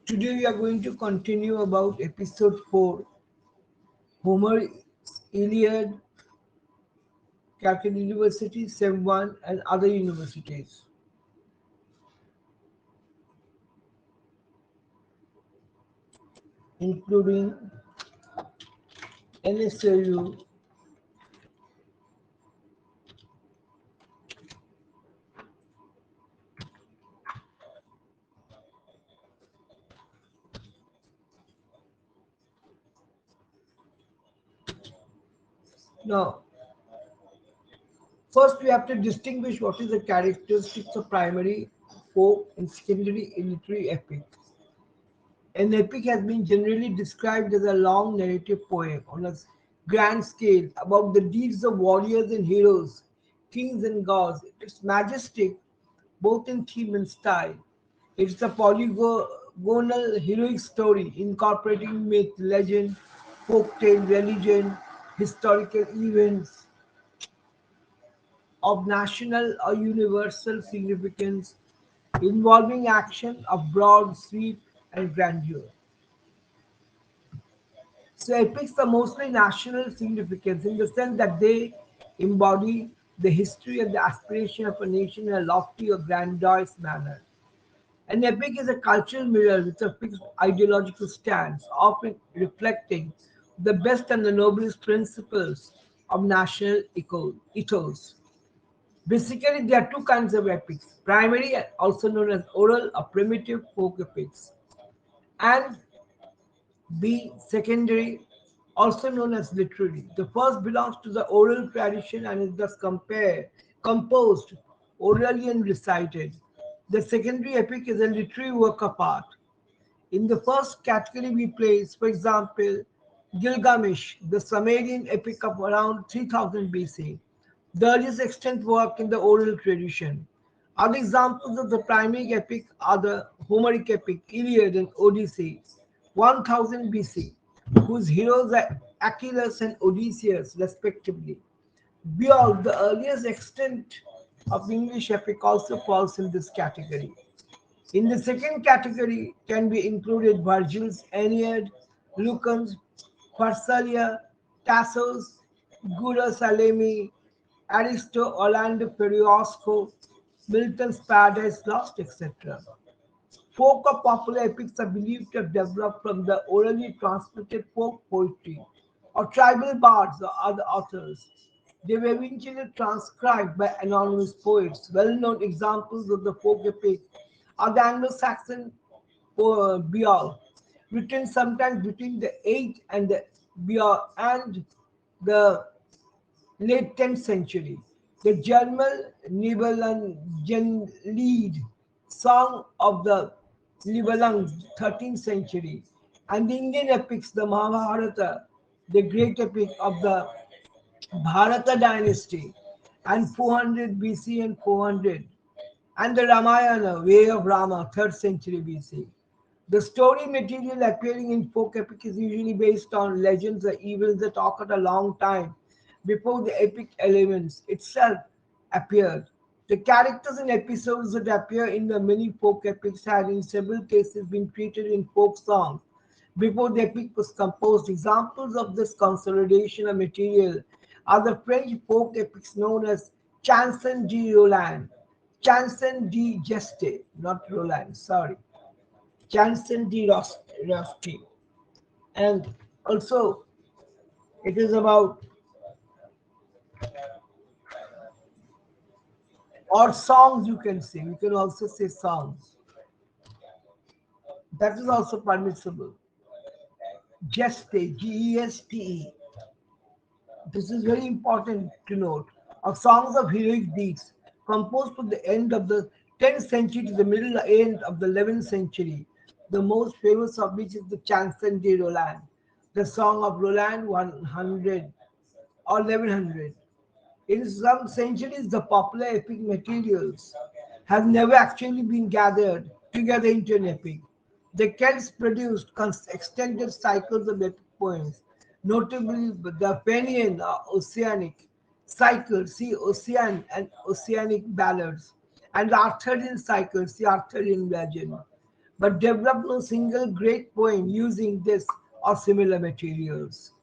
Today we are going to continue about episode 4, Homer's Iliad, Calcutta University, Sem 1 and other universities, including NSLU. Now, first we have to distinguish what is the characteristics of primary, folk and secondary literary epic. An epic has been generally described as a long narrative poem on a grand scale about the deeds of warriors and heroes, kings and gods. It's majestic both in theme and style. It's a polygonal heroic story incorporating myth, legend, folktale, religion, historical events of national or universal significance involving action of broad sweep and grandeur. So epics are mostly national significance in the sense that they embody the history and the aspiration of a nation in a lofty or grandiose manner. An epic is a cultural mirror with a fixed ideological stance, often reflecting the best and the noblest principles of national ethos. Basically, there are two kinds of epics: primary, also known as oral or primitive folk epics, and B. Secondary, also known as literary. The first belongs to the oral tradition and is thus composed orally and recited. The secondary epic is a literary work of art. In the first category, we place, for example, Gilgamesh, the Sumerian epic of around 3000 BC, the earliest extant work in the oral tradition. Other examples of the primary epic are the Homeric epic Iliad and Odyssey, 1000 BC, whose heroes are Achilles and Odysseus, respectively. Beyond the earliest extent of English epic also falls in this category. In the second category can be included Virgil's Aeneid, Lucan's Pharsalia, Tasso's Gura Salemi, Aristo Orlando Periosco, Milton's Paradise Lost, etc. Folk or popular epics are believed to have developed from the orally transmitted folk poetry or tribal bards or other authors. They were eventually transcribed by anonymous poets. Well-known examples of the folk epic are the Anglo-Saxon Beowulf, written sometimes between the 8th and the Beowulf and the late 10th century. The German Nibelungenlied, song of the Nibelungs, 13th century, and the Indian epics, the Mahabharata, the great epic of the Bharata dynasty, and 400 BC and 400, and the Ramayana, Way of Rama, 3rd century BC. The story material appearing in folk epic is usually based on legends or events that occurred a long time before the epic elements itself appeared. The characters and episodes that appear in the many folk epics had in several cases been treated in folk songs before the epic was composed. Examples of this consolidation of material are the French folk epics known as Chanson de Roland, Chanson de Geste, not Roland, sorry, Chanson de Rosti. And also, it is about, or songs you can say, you can also say songs. That is also permissible. Geste, Geste. This is very important to note. Of songs of heroic deeds, composed from the end of the 10th century to the middle end of the 11th century, the most famous of which is the Chanson de Roland, the Song of Roland 100 or 1100. In some centuries, the popular epic materials have never actually been gathered together into an epic. The Celts produced extended cycles of epic poems, notably the Fenian or Oceanic cycle, see Ocean and Oceanic ballads, and the Arthurian cycle, see Arthurian legend. but developed no single great poem using this or similar materials.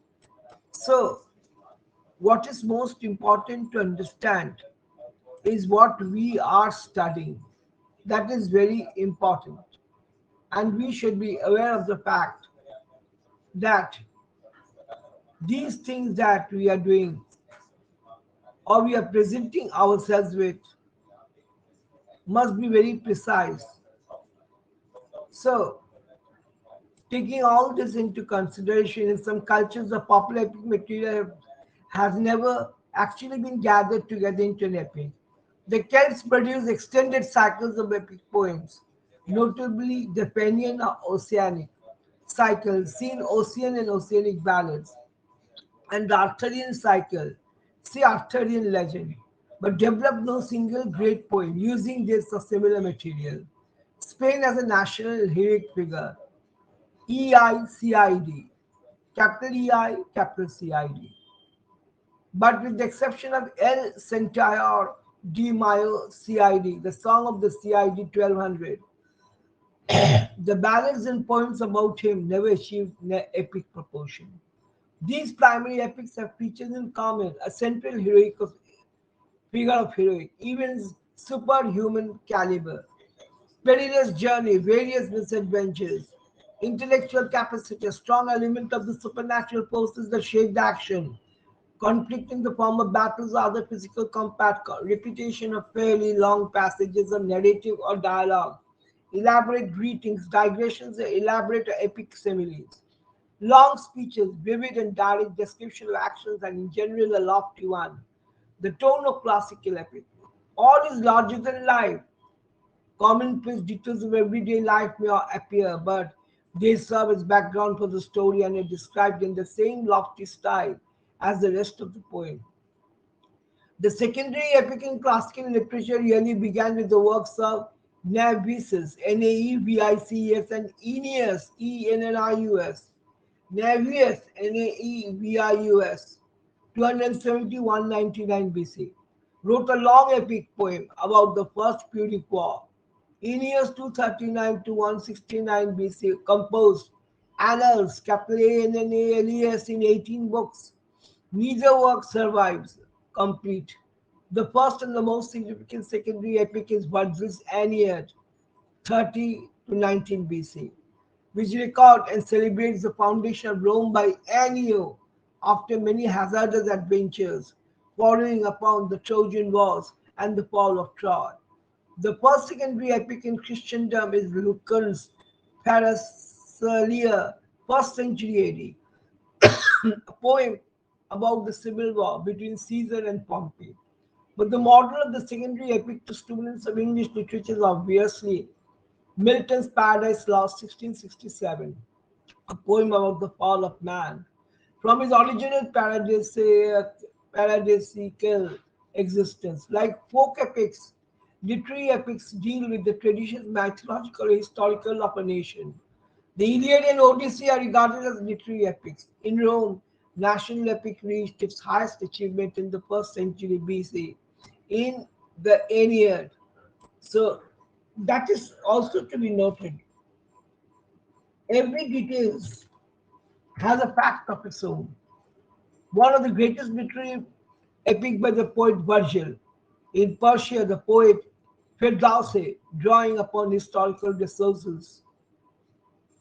So, what is most important to understand is what we are studying. That is very important. And we should be aware of the fact that these things that we are doing or we are presenting ourselves with must be very precise. So, taking all this into consideration, in some cultures, the popular epic material has never actually been gathered together into an epic. The Celts produced extended cycles of epic poems, notably the Fenian or Oceanic cycle, seen Ocean and Oceanic ballads, and the Arthurian cycle, see Arthurian legend, but developed no single great poem using this or similar material. Spain as a national heroic figure, EICID, capital EI, capital CID. But with the exception of El Centaur de Mayo CID, the Song of the CID 1200, the ballads and poems about him never achieved epic proportion. These primary epics have features in common, a central figure of heroic, even superhuman caliber, perilous journey, various misadventures, intellectual capacity, a strong element of the supernatural forces that shape the action, conflict in the form of battles or other physical combat, repetition of fairly long passages of narrative or dialogue, elaborate greetings, digressions, elaborate or epic similes, long speeches, vivid and direct description of actions, and in general a lofty one. The tone of classical epic. All is larger than life. Commonplace details of everyday life may appear, but they serve as background for the story and are described in the same lofty style as the rest of the poem. The secondary epic in classical literature really began with the works of Naevius, Naevics, and Ennius, Ennius. Naevius, Naevius, 270-199 BC, wrote a long epic poem about the First Punic War. Ennius 239 to 169 BC composed Annals, capital Annals in 18 books. Neither work survives complete. The first and the most significant secondary epic is Virgil's Aeneid, 30 to 19 BC, which records and celebrates the foundation of Rome by Annio after many hazardous adventures following upon the Trojan Wars and the fall of Troy. The first secondary epic in Christendom is Lucan's Pharsalia, 1st century AD, a poem about the civil war between Caesar and Pompey. But the model of the secondary epic to students of English literature is obviously Milton's Paradise Lost 1667, a poem about the fall of man. From his original paradisiacal existence, like folk epics, literary epics deal with the traditions, mythological or historical of a nation. The Iliad and Odyssey are regarded as literary epics. In Rome, national epic reached its highest achievement in the 1st century BC in the Aeneid. So that is also to be noted. Every detail has a fact of its own. One of the greatest literary epic by the poet Virgil. In Persia, the poet Firdausi, drawing upon historical resources,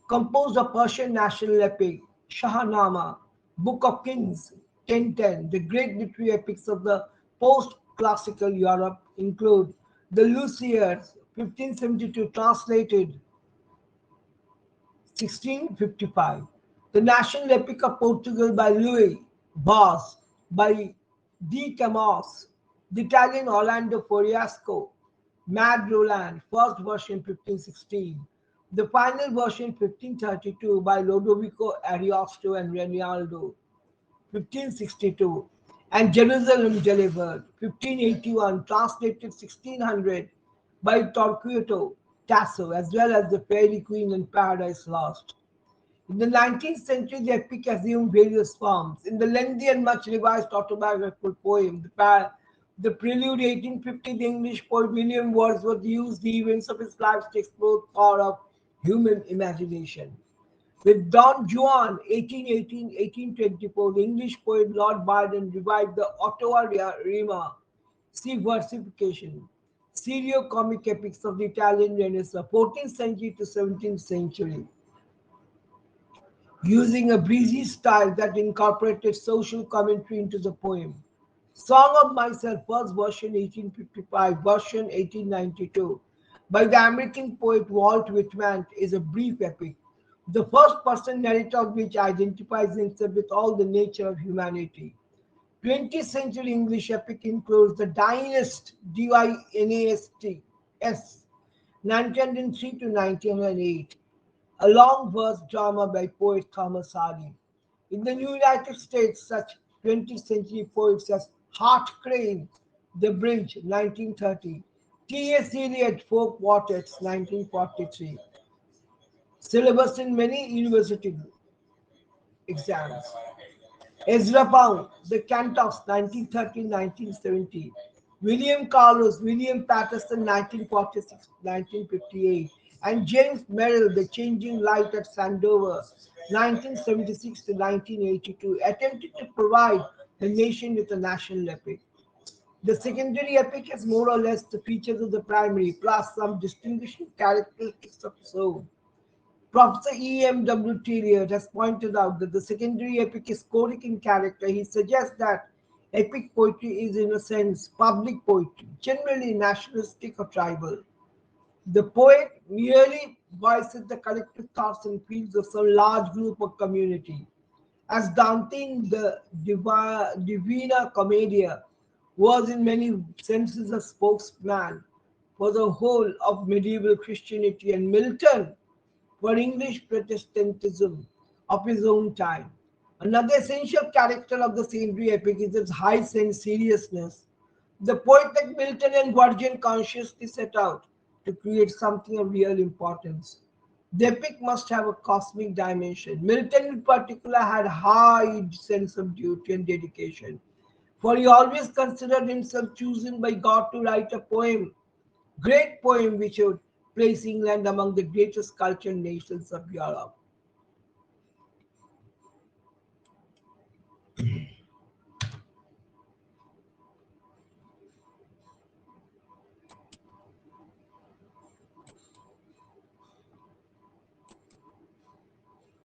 composed a Persian national epic, Shahnameh, Book of Kings, 1010. The great literary epics of the post-classical Europe include the Luciads, 1572, translated 1655. The national epic of Portugal by Louis Vaz, by D. Camões. The Italian Orlando Foriasco, Mad Roland, first version 1516. The final version 1532 by Lodovico Ariosto and Reinaldo, 1562. And Jerusalem Delivered, 1581, translated 1600 by Torquato Tasso, as well as The Fairy Queen and Paradise Lost. In the 19th century, the epic assumed various forms. In the lengthy and much revised autobiographical poem, The Prelude, 1850, the English poet William Wordsworth used the events of his life to explore the power of human imagination. With Don Juan, 1818-1824, the English poet Lord Byron revived the Ottawa Rima, sea versification, serio-comic epics of the Italian Renaissance, 14th century to 17th century, using a breezy style that incorporated social commentary into the poem. Song of Myself, first version 1855, version 1892, by the American poet Walt Whitman, is a brief epic, the first person narrator of which identifies himself with all the nature of humanity. 20th century English epic includes The Dynast, Dynast, 1903 to 1908, a long verse drama by poet Thomas Hardy. In the United States, such 20th century poets as Hart Crane, The Bridge, 1930, T.S. Eliot, Folk Quartets, 1943. Syllabus in many university exams. Ezra Pound, The Cantoffs, 1930-1970. William Carlos, William Patterson, 1946-1958. And James Merrill, The Changing Light at Sandover, 1976 to 1982, attempted to provide the nation with a national epic. The secondary epic has more or less the features of the primary, plus some distinguishing characteristics of its own. Professor E.M.W. Tilliard has pointed out that the secondary epic is choric in character. He suggests that epic poetry is, in a sense, public poetry, generally nationalistic or tribal. The poet merely voices the collective thoughts and feelings of some large group or community. As Dante in the Divina Commedia was in many senses a spokesman for the whole of medieval Christianity, and Milton for English Protestantism of his own time. Another essential character of the secondary epic is its high sense seriousness. The poet like Milton and Virgin consciously set out to create something of real importance. The epic must have a cosmic dimension. Milton in particular had high sense of duty and dedication, for he always considered himself chosen by God to write a poem, great poem which would place England among the greatest cultured nations of Europe.